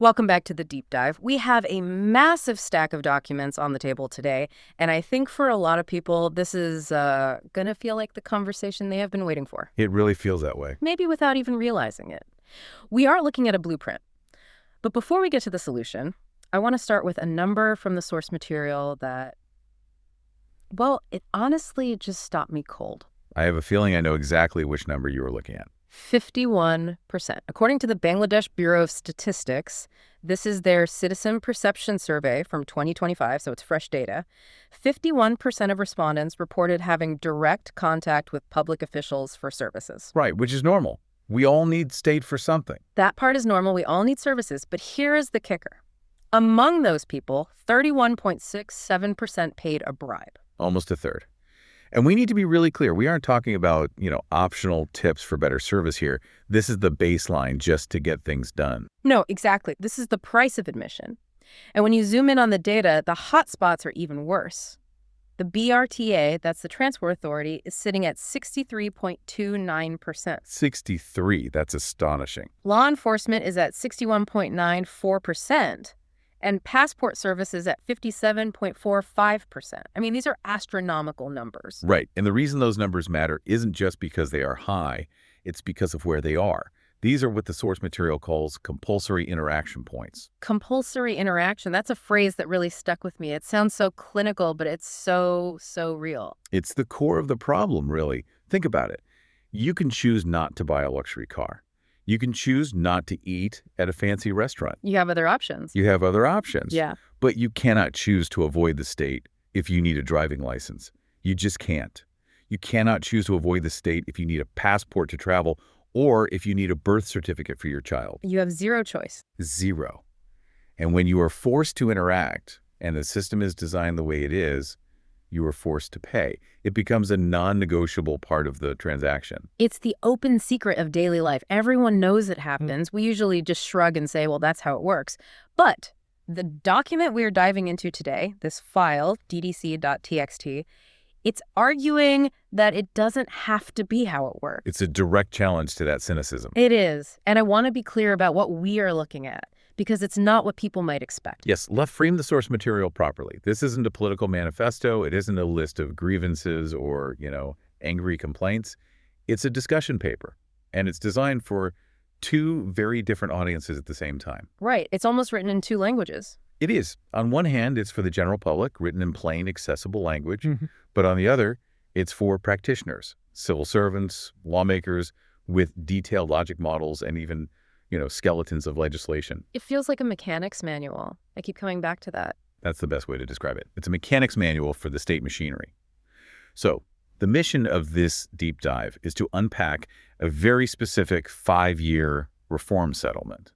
Welcome back to the deep dive. We have a massive stack of documents on the table today, and I think for a lot of people, this is going to feel like the conversation they have been waiting for. It really feels that way. Maybe without even realizing it. We are looking at a blueprint. But before we get to the solution, I want to start with a number from the source material that, well, it honestly just stopped me cold. I have a feeling I know exactly which number you were looking at. 51%. According to the Bangladesh Bureau of Statistics, this is their Citizen Perception Survey from 2025, so it's fresh data. 51% of respondents reported having direct contact with public officials for services. Right, which is normal. We all need state for something. That part is normal. We all need services. But here is the kicker. Among those people, 31.67% paid a bribe. Almost a third. And we need to be really clear. We aren't talking about, optional tips for better service here. This is the baseline just to get things done. No, exactly. This is the price of admission. And when you zoom in on the data, the hot spots are even worse. The BRTA, that's the Transport Authority, is sitting at 63.29%. 63, that's astonishing. Law enforcement is at 61.94%. And passport services at 57.45%. I mean, these are astronomical numbers. Right. And the reason those numbers matter isn't just because they are high, it's because of where they are. These are what the source material calls compulsory interaction points. Compulsory interaction, that's a phrase that really stuck with me. It sounds so clinical, but it's so real. It's the core of the problem, really. Think about it. You can choose not to buy a luxury car. You can choose not to eat at a fancy restaurant. You have other options. You have other options. Yeah. But you cannot choose to avoid the state if you need a driving license. You just can't. You cannot choose to avoid the state if you need a passport to travel or if you need a birth certificate for your child. You have zero choice. Zero. And when you are forced to interact and the system is designed the way it is, you are forced to pay. It becomes a non-negotiable part of the transaction. It's the open secret of daily life. Everyone knows it happens. We usually just shrug and say, well, that's how it works. But the document we are diving into today, this file, ddc.txt, it's arguing that it doesn't have to be how it works. It's a direct challenge to that cynicism. It is. And I want to be clear about what we are looking at, because it's not what people might expect. Yes, let's frame the source material properly. This isn't a political manifesto. It isn't a list of grievances or, angry complaints. It's a discussion paper, and it's designed for two very different audiences at the same time. Right. It's almost written in two languages. It is. On one hand, it's for the general public, written in plain, accessible language. But on the other, it's for practitioners, civil servants, lawmakers with detailed logic models and even skeletons of legislation. It feels like a mechanic's manual. I keep coming back to that. That's the best way to describe it. It's a mechanic's manual for the state machinery. So the mission of this deep dive is to unpack a very specific 5-year reform settlement.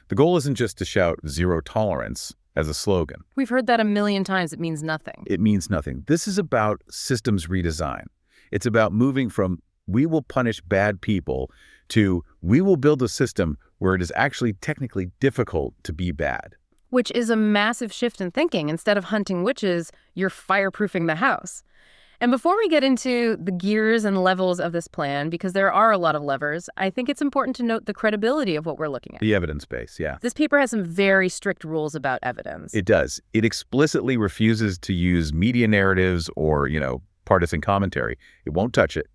The goal isn't just to shout zero tolerance as a slogan. We've heard that a million times. It means nothing. It means nothing. This is about systems redesign. It's about moving from we will punish bad people to we will build a system where it is actually technically difficult to be bad. Which is a massive shift in thinking. Instead of hunting witches, you're fireproofing the house. And before we get into the gears and levels of this plan, because there are a lot of levers, I think it's important to note the credibility of what we're looking at. The evidence base, yeah. This paper has some very strict rules about evidence. It does. It explicitly refuses to use media narratives or, partisan commentary. It won't touch it.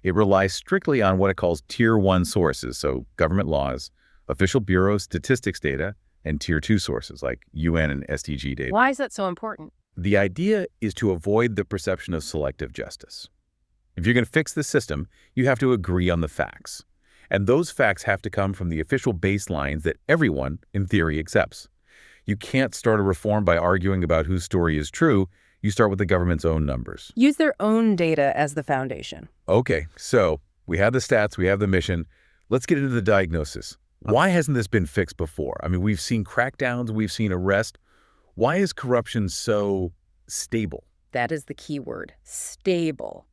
It relies strictly on what it calls Tier 1 sources, so government laws, official Bureau of Statistics data, and Tier 2 sources like UN and SDG data. Why is that so important? The idea is to avoid the perception of selective justice. If you're going to fix the system, you have to agree on the facts. And those facts have to come from the official baselines that everyone, in theory, accepts. You can't start a reform by arguing about whose story is true. You start with the government's own numbers. Use their own data as the foundation. Okay, so we have the stats, we have the mission. Let's get into the diagnosis. Why hasn't this been fixed before? I mean, we've seen crackdowns, we've seen arrests. Why is corruption so stable? That is the key word, stable.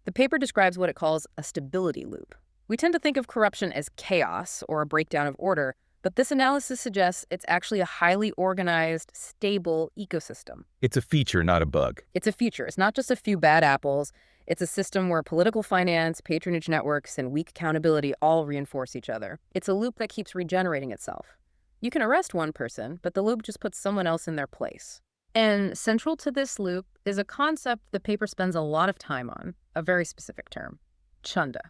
The paper describes what it calls a stability loop. We tend to think of corruption as chaos or a breakdown of order, but this analysis suggests it's actually a highly organized, stable ecosystem. It's a feature, not a bug. It's a feature. It's not just a few bad apples. It's a system where political finance, patronage networks, and weak accountability all reinforce each other. It's a loop that keeps regenerating itself. You can arrest one person, but the loop just puts someone else in their place. And central to this loop is a concept the paper spends a lot of time on, a very specific term, chanda.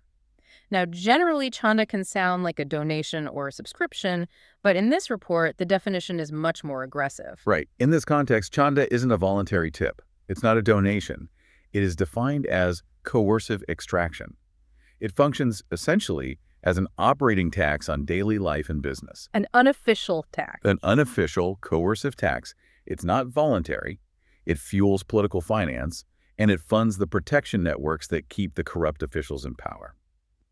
Now, generally, chanda can sound like a donation or a subscription, but in this report, the definition is much more aggressive. Right. In this context, chanda isn't a voluntary tip. It's not a donation. It is defined as coercive extraction. It functions essentially as an operating tax on daily life and business. An unofficial tax. An unofficial, coercive tax. It's not voluntary. It fuels political finance, and it funds the protection networks that keep the corrupt officials in power.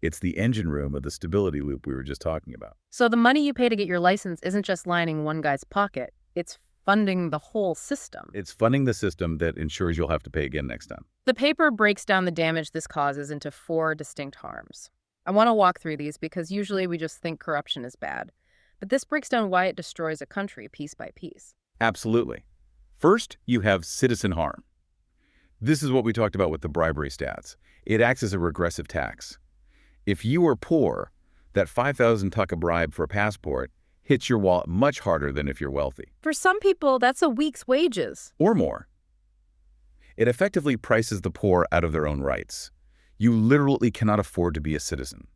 It's the engine room of the stability loop we were just talking about. So the money you pay to get your license isn't just lining one guy's pocket. It's funding the whole system. It's funding the system that ensures you'll have to pay again next time. The paper breaks down the damage this causes into 4 distinct harms. I want to walk through these because usually we just think corruption is bad. But this breaks down why it destroys a country piece by piece. Absolutely. First, you have citizen harm. This is what we talked about with the bribery stats. It acts as a regressive tax. If you are poor, that 5,000 taka bribe for a passport hits your wallet much harder than if you're wealthy. For some people, that's a week's wages. Or more. It effectively prices the poor out of their own rights. You literally cannot afford to be a citizen.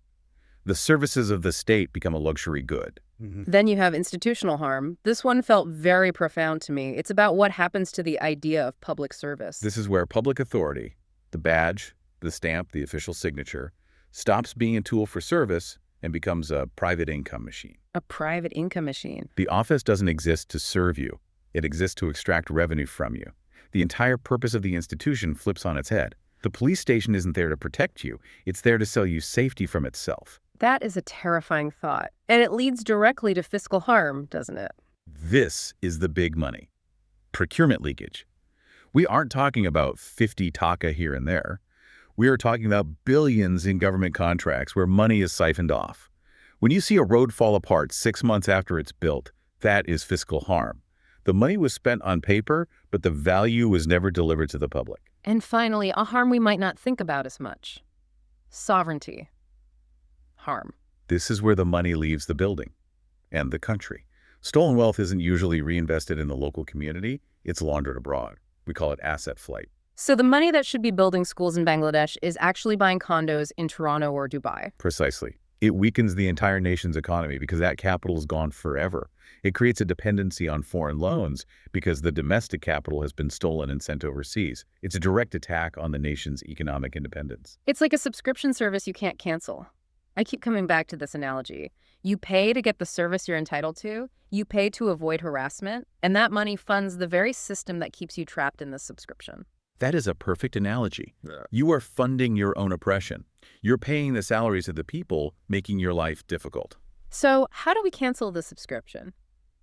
The services of the state become a luxury good. Then you have institutional harm. This one felt very profound to me. It's about what happens to the idea of public service. This is where public authority, the badge, the stamp, the official signature, stops being a tool for service and becomes a private income machine. A private income machine. The office doesn't exist to serve you. It exists to extract revenue from you. The entire purpose of the institution flips on its head. The police station isn't there to protect you. It's there to sell you safety from itself. That is a terrifying thought. And it leads directly to fiscal harm, doesn't it? This is the big money. Procurement leakage. We aren't talking about 50 taka here and there. We are talking about billions in government contracts where money is siphoned off. When you see a road fall apart 6 months after it's built, that is fiscal harm. The money was spent on paper, but the value was never delivered to the public. And finally, a harm we might not think about as much. Sovereignty. Harm. This is where the money leaves the building and the country. Stolen wealth isn't usually reinvested in the local community. It's laundered abroad. We call it asset flight. So the money that should be building schools in Bangladesh is actually buying condos in Toronto or Dubai. Precisely. It weakens the entire nation's economy because that capital is gone forever. It creates a dependency on foreign loans because the domestic capital has been stolen and sent overseas. It's a direct attack on the nation's economic independence. It's like a subscription service you can't cancel. I keep coming back to this analogy. You pay to get the service you're entitled to, you pay to avoid harassment, and that money funds the very system that keeps you trapped in this subscription. That is a perfect analogy. You are funding your own oppression. You're paying the salaries of the people, making your life difficult. So how do we cancel the subscription?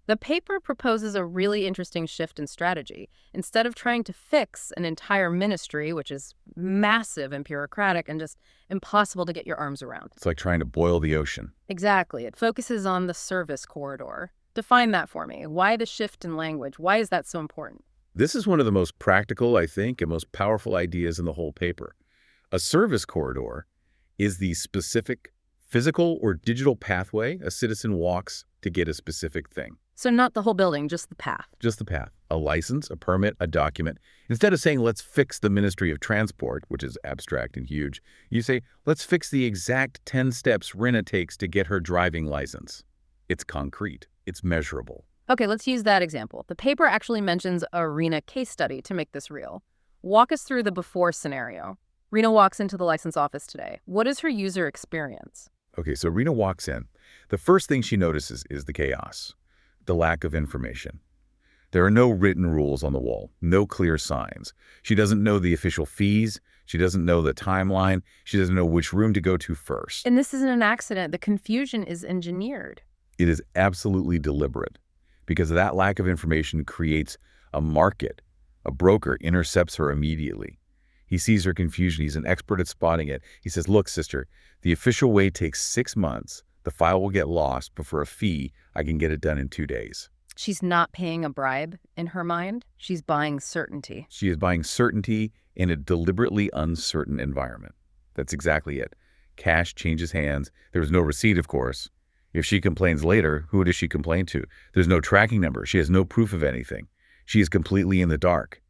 The paper proposes a really interesting shift in strategy. Instead of trying to fix an entire ministry, which is massive and bureaucratic and just impossible to get your arms around. It's like trying to boil the ocean. Exactly. It focuses on the service corridor. Define that for me. Why the shift in language? Why is that so important? This is one of the most practical, I think, and most powerful ideas in the whole paper. A service corridor is the specific physical or digital pathway a citizen walks to get a specific thing. So not the whole building, just the path. Just the path. A license, a permit, a document. Instead of saying, let's fix the Ministry of Transport, which is abstract and huge, you say, let's fix the exact 10 steps Rina takes to get her driving license. It's concrete. It's measurable. Okay, let's use that example. The paper actually mentions a Rina case study to make this real. Walk us through the before scenario. Rina walks into the license office today. What is her user experience? Okay, so Rina walks in. The first thing she notices is the chaos, the lack of information. There are no written rules on the wall, no clear signs. She doesn't know the official fees. She doesn't know the timeline. She doesn't know which room to go to first. And this isn't an accident. The confusion is engineered. It is absolutely deliberate because that lack of information creates a market. A broker intercepts her immediately. He sees her confusion. He's an expert at spotting it. He says, look, sister, the official way takes 6 months. The file will get lost, but for a fee, I can get it done in 2 days. She's not paying a bribe in her mind. She's buying certainty. She is buying certainty in a deliberately uncertain environment. That's exactly it. Cash changes hands. There was no receipt, of course. If she complains later, who does she complain to? There's no tracking number. She has no proof of anything. She is completely in the dark.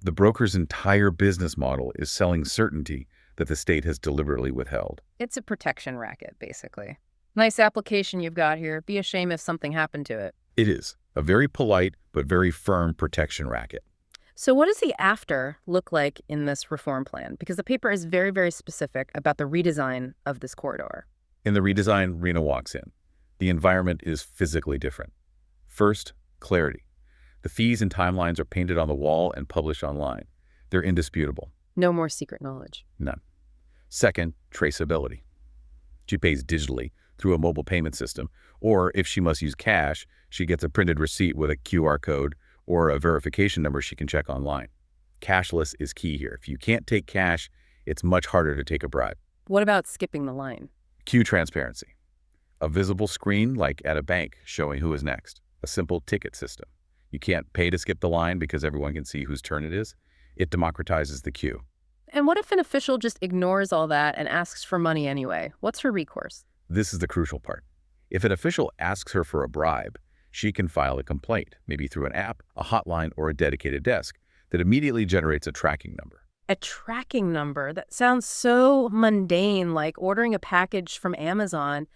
The broker's entire business model is selling certainty that the state has deliberately withheld. It's a protection racket, basically. Nice application you've got here. Be a shame if something happened to it. It is a very polite but very firm protection racket. So what does the after look like in this reform plan? Because the paper is very, very specific about the redesign of this corridor. In the redesign, Rena walks in. The environment is physically different. First, clarity. The fees and timelines are painted on the wall and published online. They're indisputable. No more secret knowledge. None. Second, traceability. She pays digitally through a mobile payment system, or if she must use cash, she gets a printed receipt with a QR code or a verification number she can check online. Cashless is key here. If you can't take cash, it's much harder to take a bribe. What about skipping the line? Queue transparency. A visible screen like at a bank showing who is next. A simple ticket system. You can't pay to skip the line because everyone can see whose turn it is. It democratizes the queue. And what if an official just ignores all that and asks for money anyway? What's her recourse? This is the crucial part. If an official asks her for a bribe, she can file a complaint, maybe through an app, a hotline, or a dedicated desk that immediately generates a tracking number. A tracking number? That sounds so mundane, like ordering a package from Amazon.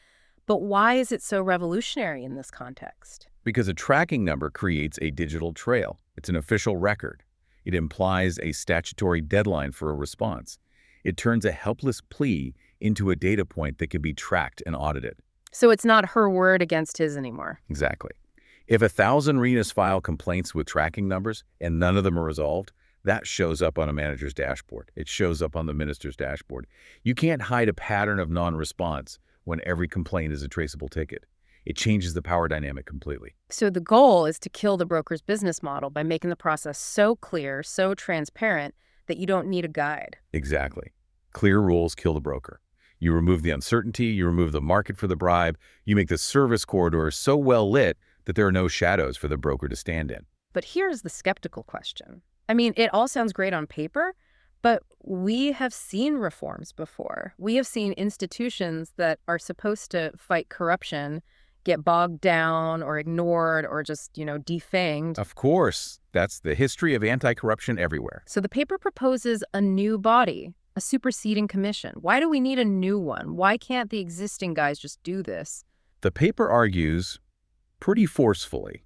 But why is it so revolutionary in this context? Because a tracking number creates a digital trail. It's an official record. It implies a statutory deadline for a response. It turns a helpless plea into a data point that can be tracked and audited. So it's not her word against his anymore. Exactly. If 1,000 Renas file complaints with tracking numbers and none of them are resolved, that shows up on a manager's dashboard. It shows up on the minister's dashboard. You can't hide a pattern of non-response when every complaint is a traceable ticket. It changes the power dynamic completely. So the goal is to kill the broker's business model by making the process so clear, so transparent, that you don't need a guide. Exactly. Clear rules kill the broker. You remove the uncertainty, you remove the market for the bribe, you make the service corridor so well lit that there are no shadows for the broker to stand in. But here's the skeptical question. I mean, it all sounds great on paper, but we have seen reforms before. We have seen institutions that are supposed to fight corruption get bogged down or ignored or just, defanged. Of course, that's the history of anti-corruption everywhere. So the paper proposes a new body, a superseding commission. Why do we need a new one? Why can't the existing guys just do this? The paper argues, pretty forcefully,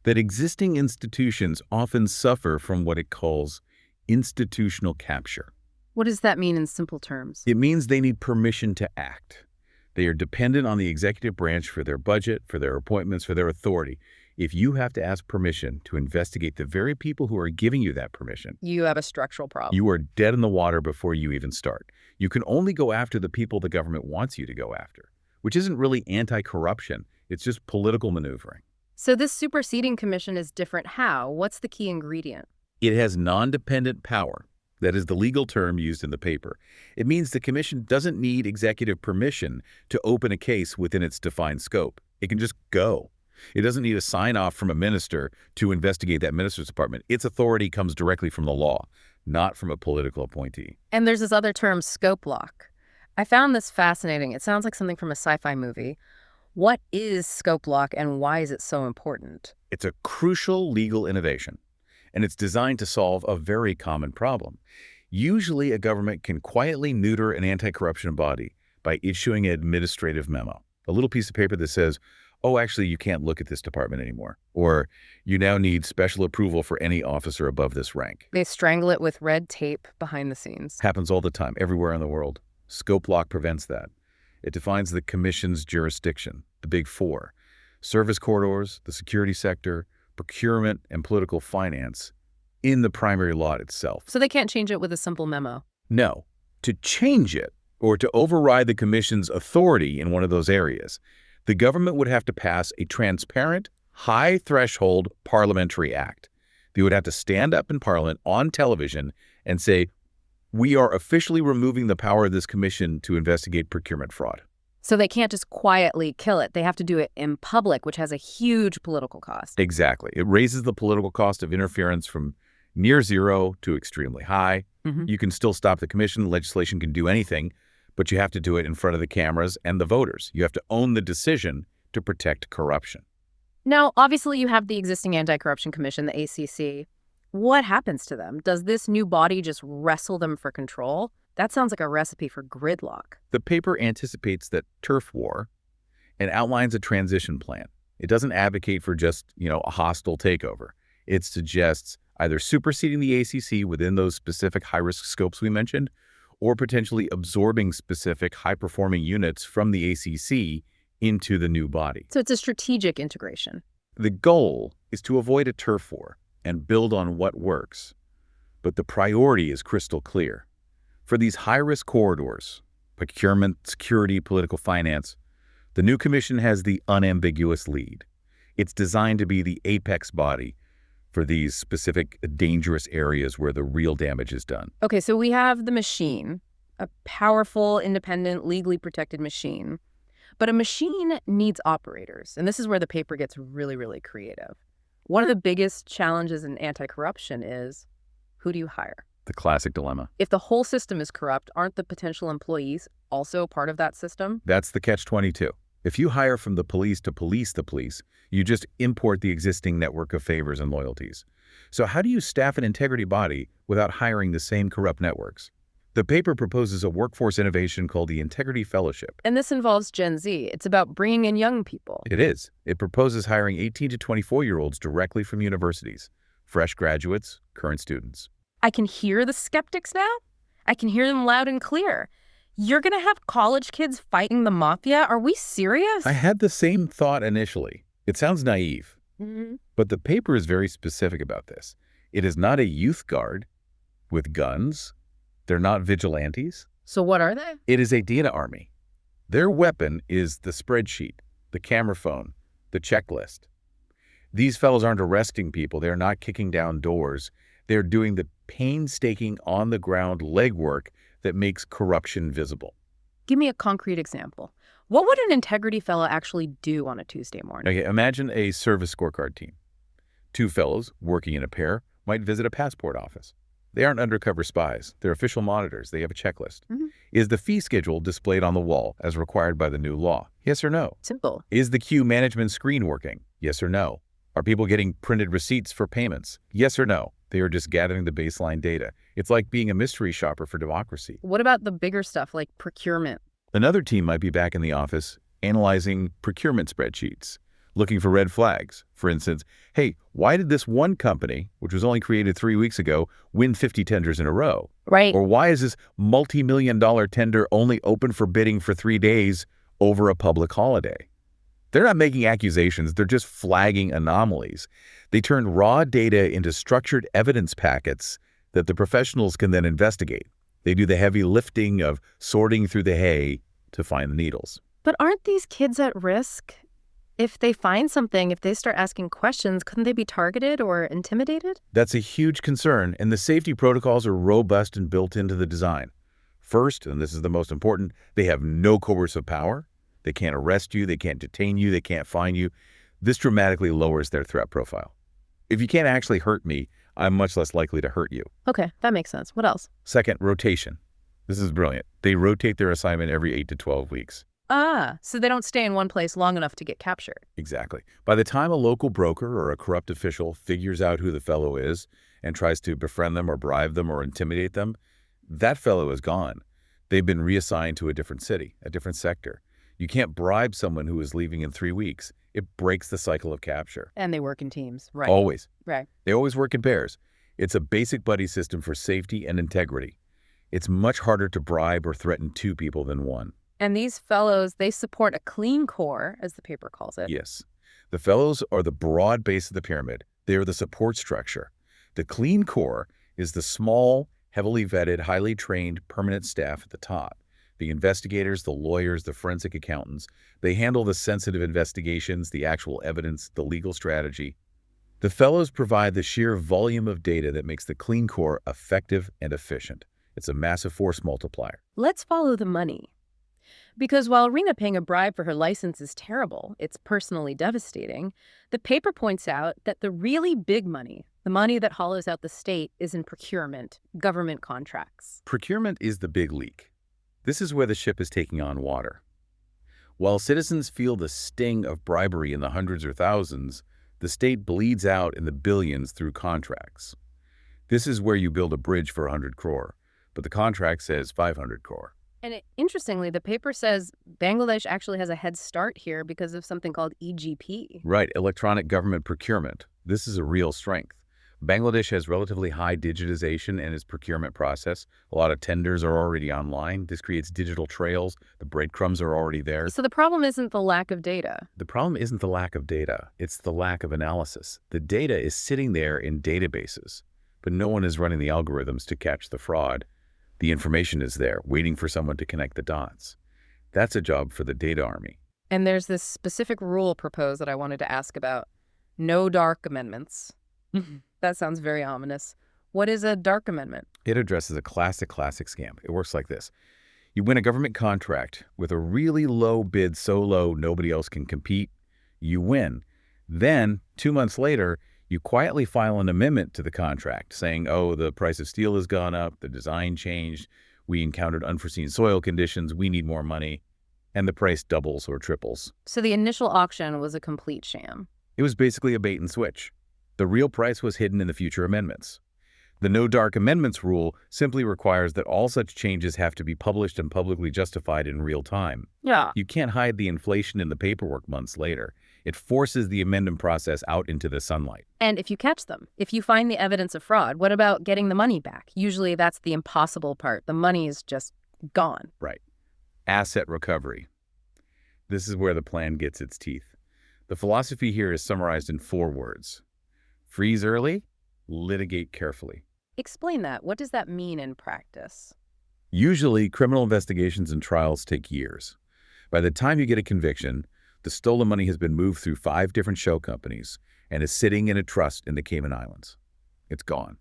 that existing institutions often suffer from what it calls institutional capture. What does that mean in simple terms? It means they need permission to act. They are dependent on the executive branch for their budget, for their appointments, for their authority. If you have to ask permission to investigate the very people who are giving you that permission, You have a structural problem. you are dead in the water before you even start. You can only go after the people the government wants you to go after, which isn't really anti-corruption. It's just political maneuvering. So this superseding commission is different how? What's the key ingredient? It has non-dependent power. That is the legal term used in the paper. It means the commission doesn't need executive permission to open a case within its defined scope. It can just go. It doesn't need a sign-off from a minister to investigate that minister's department. Its authority comes directly from the law, not from a political appointee. And there's this other term, scope lock. I found this fascinating. It sounds like something from a sci-fi movie. What is scope lock and why is it so important? It's a crucial legal innovation, and it's designed to solve a very common problem. Usually, a government can quietly neuter an anti-corruption body by issuing an administrative memo, a little piece of paper that says, oh, actually, you can't look at this department anymore, or you now need special approval for any officer above this rank. They strangle it with red tape behind the scenes. Happens all the time, everywhere in the world. Scope lock prevents that. It defines the commission's jurisdiction, the big four: service corridors, the security sector, procurement, and political finance, in the primary law itself. So they can't change it with a simple memo. No. To change it, or to override the commission's authority in one of those areas, the government would have to pass a transparent, high-threshold parliamentary act. They would have to stand up in Parliament on television and say, we are officially removing the power of this commission to investigate procurement fraud. So they can't just quietly kill it. They have to do it in public, which has a huge political cost. Exactly. It raises the political cost of interference from near zero to extremely high. Mhm. You can still stop the commission. Legislation can do anything, But you have to do it in front of the cameras and the voters. You have to own the decision to protect corruption. Now, obviously, you have the existing Anti-Corruption Commission, the ACC. What happens to them? Does this new body just wrestle them for control? That sounds like a recipe for gridlock. The paper anticipates that turf war and outlines a transition plan. It doesn't advocate for just, a hostile takeover. It suggests either superseding the ACC within those specific high-risk scopes we mentioned, or potentially absorbing specific high-performing units from the ACC into the new body. So it's a strategic integration. The goal is to avoid a turf war and build on what works. But the priority is crystal clear. For these high-risk corridors, procurement, security, political finance, the new commission has the unambiguous lead. It's designed to be the apex body for these specific dangerous areas where the real damage is done. Okay, so we have the machine, a powerful, independent, legally protected machine. But a machine needs operators, and this is where the paper gets really, really creative. One of the biggest challenges in anti-corruption is, who do you hire? The classic dilemma. If the whole system is corrupt, aren't the potential employees also part of that system? That's the catch-22. If you hire from the police to police the police, you just import the existing network of favors and loyalties. So how do you staff an integrity body without hiring the same corrupt networks? The paper proposes a workforce innovation called the Integrity Fellowship. And this involves Gen Z. It's about bringing in young people. It is. It proposes hiring 18 to 24-year-olds directly from universities, fresh graduates, current students. I can hear the skeptics now. I can hear them loud and clear. You're going to have college kids fighting the mafia? Are we serious? I had the same thought initially. It sounds naive, Mm-hmm. but the paper is very specific about this. It is not a youth guard with guns. They're not vigilantes. So what are they? It is a data army. Their weapon is the spreadsheet, the camera phone, the checklist. These fellows aren't arresting people. They're not kicking down doors. They're doing the painstaking on-the-ground legwork that makes corruption visible. Give me a concrete example. What would an integrity fellow actually do on a Tuesday morning? Okay, imagine a service scorecard team. Two fellows working in a pair might visit a passport office. They aren't undercover spies. They're official monitors. They have a checklist. Mm-hmm. Is the fee schedule displayed on the wall as required by the new law? Yes or no? Simple. Is the queue management screen working? Yes or no? Are people getting printed receipts for payments? Yes or no? They are just gathering the baseline data. It's like being a mystery shopper for democracy. What about the bigger stuff like procurement? Another team might be back in the office analyzing procurement spreadsheets, looking for red flags. For instance, hey, why did this one company, which was only created 3 weeks ago, win 50 tenders in a row? Right. Or why is this multi-million-dollar tender only open for bidding for 3 days over a public holiday? They're not making accusations, they're just flagging anomalies. They turn raw data into structured evidence packets that the professionals can then investigate. They do the heavy lifting of sorting through the hay to find the needles. But aren't these kids at risk? If they find something, if they start asking questions, couldn't they be targeted or intimidated? That's a huge concern, and the safety protocols are robust and built into the design. First, and this is the most important, they have no coercive power. They can't arrest you, they can't detain you, they can't fine you. This dramatically lowers their threat profile. If you can't actually hurt me, I'm much less likely to hurt you. Okay, that makes sense. What else? Second, rotation. This is brilliant. They rotate their assignment every 8 to 12 weeks. So they don't stay in one place long enough to get captured. Exactly. By the time a local broker or a corrupt official figures out who the fellow is and tries to befriend them or bribe them or intimidate them, that fellow is gone. They've been reassigned to a different city, a different sector. You can't bribe someone who is leaving in 3 weeks. It breaks the cycle of capture. And they work in teams, right? Always. Right. They always work in pairs. It's a basic buddy system for safety and integrity. It's much harder to bribe or threaten 2 people than 1. And these fellows, they support a clean core, as the paper calls it. Yes. The fellows are the broad base of the pyramid. They are the support structure. The clean core is the small, heavily vetted, highly trained, permanent staff at the top. The investigators, the lawyers, the forensic accountants, they handle the sensitive investigations, the actual evidence, the legal strategy. The fellows provide the sheer volume of data that makes the clean core effective and efficient. It's a massive force multiplier. Let's follow the money. Because while Rena paying a bribe for her license is terrible, it's personally devastating, the paper points out that the really big money, the money that hollows out the state, is in procurement, government contracts. Procurement is the big leak. This is where the ship is taking on water. While citizens feel the sting of bribery in the hundreds or thousands, the state bleeds out in the billions through contracts. This is where you build a bridge for 100 crore, but the contract says 500 crore. And interestingly, the paper says Bangladesh actually has a head start here because of something called EGP. Right, electronic government procurement. This is a real strength. Bangladesh has relatively high digitization in its procurement process. A lot of tenders are already online. This creates digital trails. The breadcrumbs are already there. So the problem isn't the lack of data. The problem isn't the lack of data. It's the lack of analysis. The data is sitting there in databases, but no one is running the algorithms to catch the fraud. The information is there, waiting for someone to connect the dots. That's a job for the data army. And there's this specific rule proposed that I wanted to ask about. No dark amendments. That sounds very ominous. What is a dark amendment? It addresses a classic scam. It works like this. You win a government contract with a really low bid, so low nobody else can compete. You win. Then, 2 months later, you quietly file an amendment to the contract saying, oh, the price of steel has gone up, the design changed, we encountered unforeseen soil conditions, we need more money, and the price doubles or triples. So the initial auction was a complete sham. It was basically a bait and switch. The real price was hidden in the future amendments. The No Dark Amendments rule simply requires that all such changes have to be published and publicly justified in real time. Yeah. You can't hide the inflation in the paperwork months later. It forces the amendment process out into the sunlight. And if you catch them, if you find the evidence of fraud, what about getting the money back? Usually that's the impossible part. The money is just gone. Right. Asset recovery. This is where the plan gets its teeth. The philosophy here is summarized in 4 words. Freeze early, litigate carefully. Explain that. What does that mean in practice? Usually, criminal investigations and trials take years. By the time you get a conviction, the stolen money has been moved through 5 different shell companies and is sitting in a trust in the Cayman Islands. It's gone.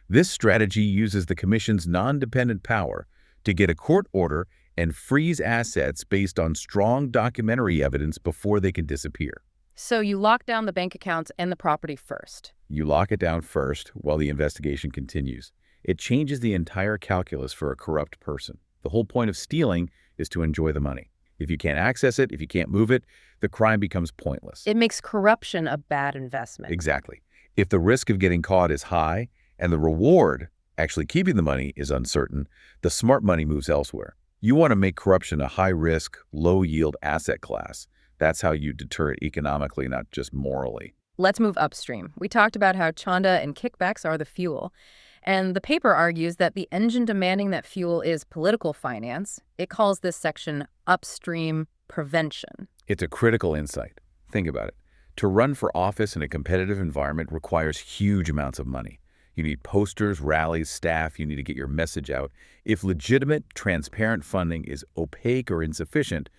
This strategy uses the Commission's non-dependent power to get a court order and freeze assets based on strong documentary evidence before they can disappear. So you lock down the bank accounts and the property first. You lock it down first while the investigation continues. It changes the entire calculus for a corrupt person. The whole point of stealing is to enjoy the money. If you can't access it, if you can't move it, the crime becomes pointless. It makes corruption a bad investment. Exactly. If the risk of getting caught is high and the reward, actually keeping the money, is uncertain, the smart money moves elsewhere. You want to make corruption a high-risk, low-yield asset class. That's how you deter it economically, not just morally. Let's move upstream. We talked about how chanda and kickbacks are the fuel. And the paper argues that the engine demanding that fuel is political finance. It calls this section upstream prevention. It's a critical insight. Think about it. To run for office in a competitive environment requires huge amounts of money. You need posters, rallies, staff. You need to get your message out. If legitimate, transparent funding is opaque or insufficient,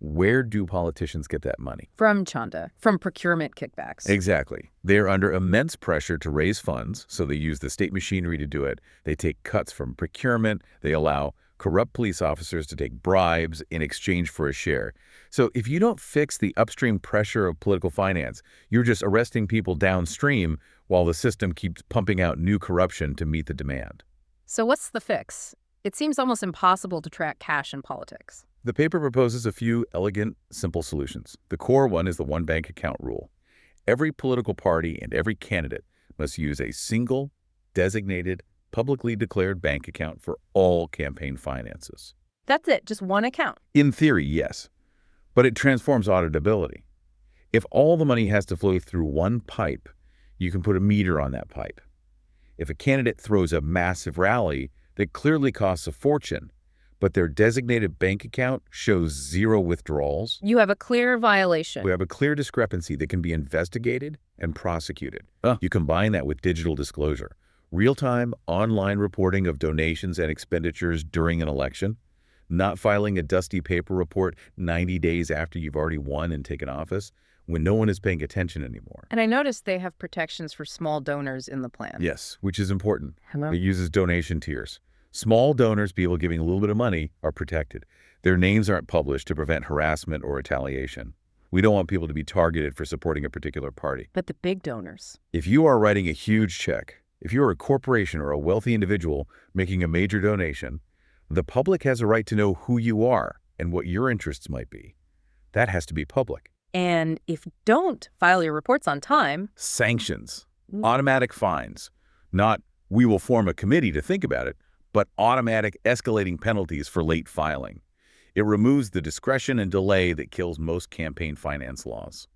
where do politicians get that money? From chanda, from procurement kickbacks. Exactly. They're under immense pressure to raise funds, so they use the state machinery to do it. They take cuts from procurement. They allow corrupt police officers to take bribes in exchange for a share. So if you don't fix the upstream pressure of political finance, you're just arresting people downstream while the system keeps pumping out new corruption to meet the demand. So what's the fix? It seems almost impossible to track cash in politics. The paper proposes a few elegant, simple solutions. The core one is the one bank account rule. Every political party and every candidate must use a single, designated, publicly declared bank account for all campaign finances. That's it, just one account. In theory, yes, but it transforms auditability. If all the money has to flow through one pipe, you can put a meter on that pipe. If a candidate throws a massive rally that clearly costs a fortune, but their designated bank account shows 0 withdrawals, You have a clear violation. we have a clear discrepancy that can be investigated and prosecuted. You combine that with digital disclosure, real-time online reporting of donations and expenditures during an election, not filing a dusty paper report 90 days after you've already won and taken office when no one is paying attention anymore. And I noticed they have protections for small donors in the plan. Yes, which is important. Hello? It uses donation tiers. Small donors, people giving a little bit of money, are protected. Their names aren't published to prevent harassment or retaliation. We don't want people to be targeted for supporting a particular party. But the big donors. If you are writing a huge check, if you're a corporation or a wealthy individual making a major donation, The public has a right to know who you are and what your interests might be. That has to be public. And if you don't file your reports on time... Sanctions, automatic fines, not we will form a committee to think about it, but automatic escalating penalties for late filing. It removes the discretion and delay that kills most campaign finance laws.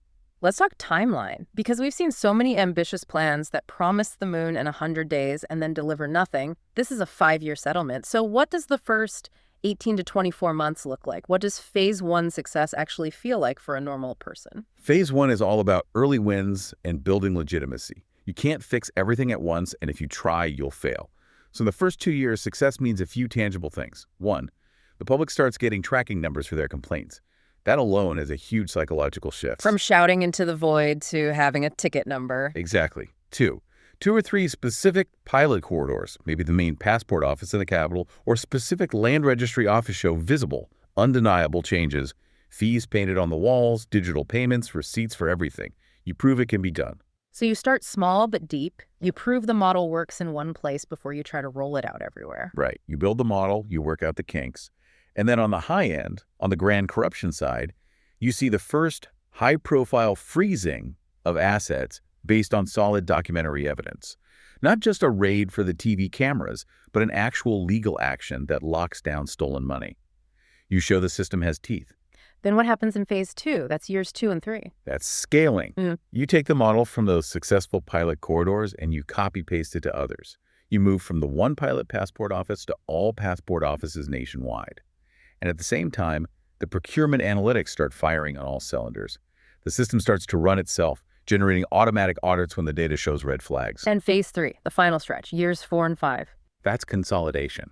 Let's talk timeline, because we've seen so many ambitious plans that promise the moon in 100 days and then deliver nothing. This is a 5-year settlement. So what does the first 18 to 24 months look like? What does phase 1 success actually feel like for a normal person? Phase 1 is all about early wins and building legitimacy. You can't fix everything at once, and if you try, you'll fail. So in the first 2 years, success means a few tangible things. 1, the public starts getting tracking numbers for their complaints. That alone is a huge psychological shift. From shouting into the void to having a ticket number. Exactly. 2 or 3 specific pilot corridors, maybe the main passport office in the capital, or specific land registry office show visible, undeniable changes, fees painted on the walls, digital payments, receipts for everything. You prove it can be done. So you start small but deep. You prove the model works in one place before you try to roll it out everywhere. Right. You build the model, you work out the kinks. And then on the high end, on the grand corruption side, you see the first high-profile freezing of assets based on solid documentary evidence. Not just a raid for the TV cameras, but an actual legal action that locks down stolen money. You show the system has teeth. Then what happens in phase 2? That's years 2 and 3. That's scaling. You take the model from those successful pilot corridors and you copy-paste it to others. You move from the one pilot passport office to all passport offices nationwide. And at the same time, the procurement analytics start firing on all cylinders. The system starts to run itself, generating automatic audits when the data shows red flags. And phase 3, the final stretch, years 4 and 5. That's consolidation.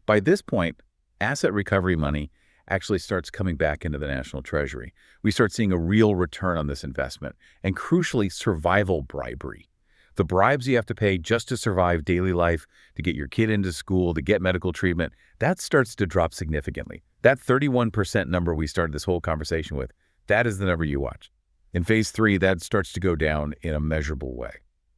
By this point, asset recovery money actually starts coming back into the national treasury. We start seeing a real return on this investment, and crucially, survival bribery. The bribes you have to pay just to survive daily life, to get your kid into school, to get medical treatment, that starts to drop significantly. That 31% number we started this whole conversation with, that is the number you watch. In phase 3, that starts to go down in a measurable way.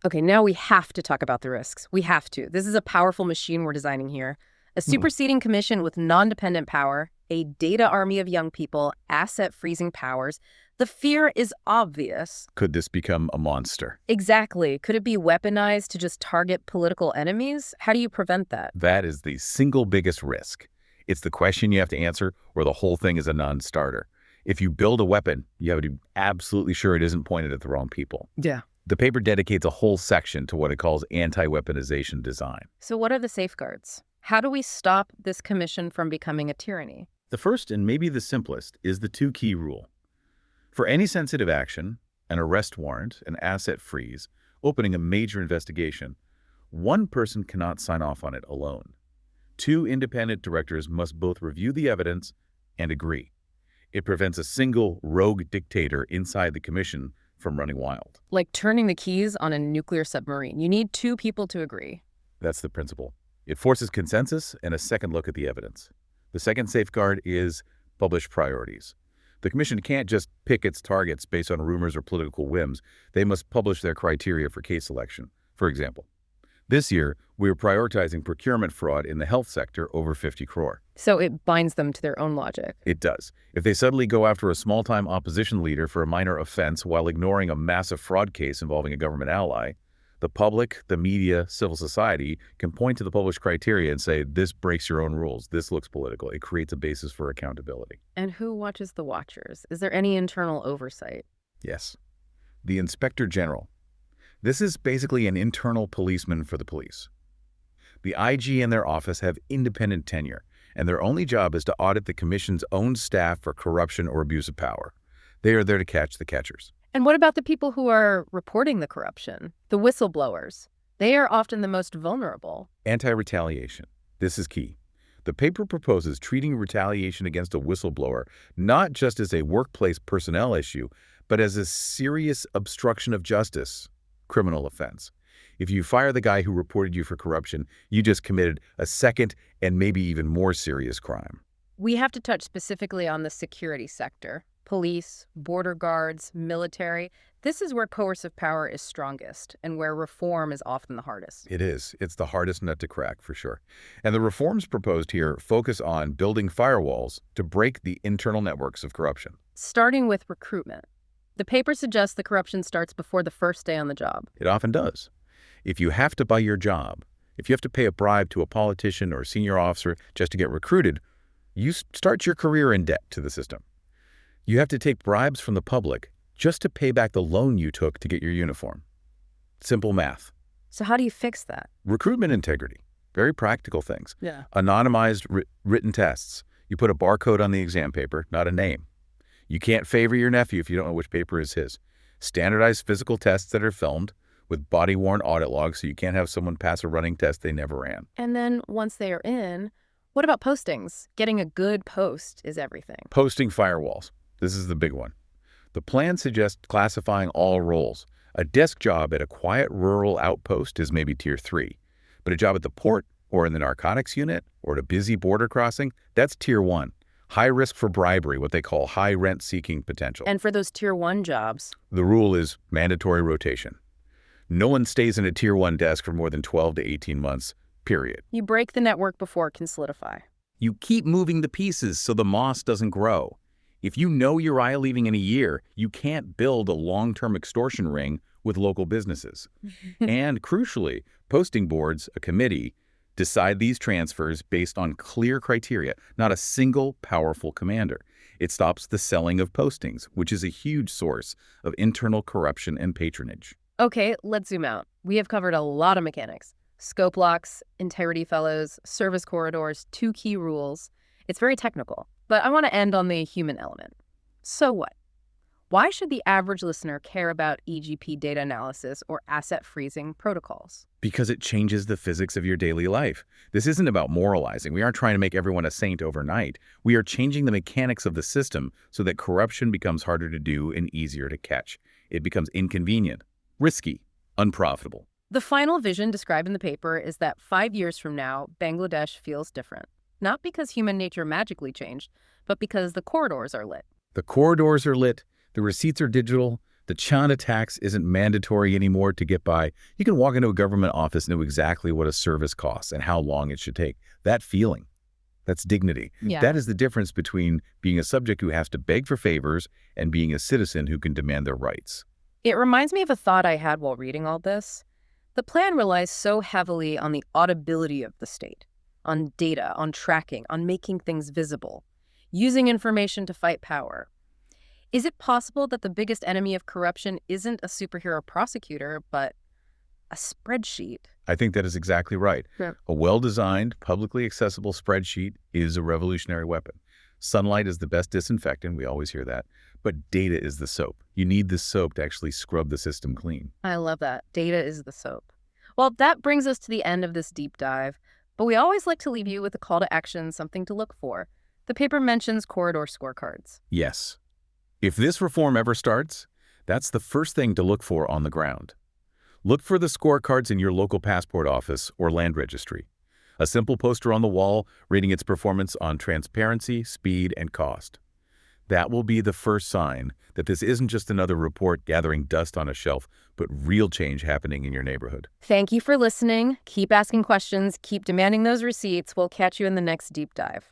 Okay, now we have to talk about the risks. We have to. This is a powerful machine we're designing here. A superseding commission with non-dependent power, a data army of young people, asset freezing powers. The fear is obvious. Could this become a monster? Exactly. Could it be weaponized to just target political enemies? How do you prevent that? That is the single biggest risk. It's the question you have to answer, or the whole thing is a non-starter. If you build a weapon, you have to be absolutely sure it isn't pointed at the wrong people. Yeah. The paper dedicates a whole section to what it calls anti-weaponization design. So what are the safeguards? How do we stop this commission from becoming a tyranny? The first, and maybe the simplest, is the 2-key rule. For any sensitive action, an arrest warrant, an asset freeze, opening a major investigation, one person cannot sign off on it alone. 2 independent directors must both review the evidence and agree. It prevents a single rogue dictator inside the commission from running wild. Like turning the keys on a nuclear submarine. You need 2 people to agree. That's the principle. It forces consensus and a second look at the evidence. The second safeguard is publish priorities. The commission can't just pick its targets based on rumors or political whims. They must publish their criteria for case selection. For example, this year, we are prioritizing procurement fraud in the health sector over 50 crore. So it binds them to their own logic. It does. If they suddenly go after a small-time opposition leader for a minor offense while ignoring a massive fraud case involving a government ally, the public, the media, civil society can point to the published criteria and say, this breaks your own rules, this looks political. It creates a basis for accountability. And who watches the watchers? Is there any internal oversight? Yes. The Inspector General. This is basically an internal policeman for the police. The IG and their office have independent tenure, and their only job is to audit the commission's own staff for corruption or abuse of power. They are there to catch the catchers. And what about the people who are reporting the corruption? The whistleblowers. They are often the most vulnerable. Anti-retaliation. This is key. The paper proposes treating retaliation against a whistleblower not just as a workplace personnel issue, but as a serious obstruction of justice criminal offense. If you fire the guy who reported you for corruption, you just committed a second and maybe even more serious crime. We have to touch specifically on the security sector. Police, border guards, military. This is where coercive power is strongest and where reform is often the hardest. It is. It's the hardest nut to crack, for sure. And the reforms proposed here focus on building firewalls to break the internal networks of corruption. Starting with recruitment. The paper suggests the corruption starts before the first day on the job. It often does. If you have to buy your job, if you have to pay a bribe to a politician or senior officer just to get recruited, you start your career in debt to the system. You have to take bribes from the public just to pay back the loan you took to get your uniform. Simple math. So how do you fix that? Recruitment integrity. Very practical things. Yeah. Anonymized written tests. You put a barcode on the exam paper, not a name. You can't favor your nephew if you don't know which paper is his. Standardized physical tests that are filmed with body-worn audit logs so you can't have someone pass a running test they never ran. And then once they are in, what about postings? Getting a good post is everything. Posting firewalls. This is the big one. The plan suggests classifying all roles. A desk job at a quiet rural outpost is maybe tier 3, but a job at the port or in the narcotics unit or at a busy border crossing, that's tier 1. High risk for bribery, what they call high rent seeking potential. And for those tier 1 jobs? The rule is mandatory rotation. No one stays in a tier 1 desk for more than 12 to 18 months, period. You break the network before it can solidify. You keep moving the pieces so the moss doesn't grow. If you know Uriah leaving in a year, you can't build a long-term extortion ring with local businesses. And crucially, posting boards, a committee, decide these transfers based on clear criteria, not a single powerful commander. It stops the selling of postings, which is a huge source of internal corruption and patronage. Okay, let's zoom out. We have covered a lot of mechanics. Scope locks, integrity fellows, service corridors, 2 key rules. It's very technical, but I want to end on the human element. So what? Why should the average listener care about EGP data analysis or asset freezing protocols? Because it changes the physics of your daily life. This isn't about moralizing. We aren't trying to make everyone a saint overnight. We are changing the mechanics of the system so that corruption becomes harder to do and easier to catch. It becomes inconvenient, risky, unprofitable. The final vision described in the paper is that 5 years from now, Bangladesh feels different. Not because human nature magically changed, but because the corridors are lit. The corridors are lit, the receipts are digital, the chanda tax isn't mandatory anymore to get by. You can walk into a government office and know exactly what a service costs and how long it should take. That feeling, that's dignity. Yeah. That is the difference between being a subject who has to beg for favors and being a citizen who can demand their rights. It reminds me of a thought I had while reading all this. The plan relies so heavily on the audibility of the state, on data, on tracking, on making things visible, using information to fight power. Is it possible that the biggest enemy of corruption isn't a superhero prosecutor, but a spreadsheet? I think that is exactly right. Yeah. A well-designed, publicly accessible spreadsheet is a revolutionary weapon. Sunlight is the best disinfectant, we always hear that, but data is the soap. You need the soap to actually scrub the system clean. I love that. Data is the soap. Well, that brings us to the end of this deep dive, but we always like to leave you with a call to action, something to look for. The paper mentions corridor scorecards. Yes. If this reform ever starts, that's the first thing to look for on the ground. Look for the scorecards in your local passport office or land registry. A simple poster on the wall rating its performance on transparency, speed, and cost. That will be the first sign that this isn't just another report gathering dust on a shelf, but real change happening in your neighborhood. Thank you for listening. Keep asking questions. Keep demanding those receipts. We'll catch you in the next deep dive.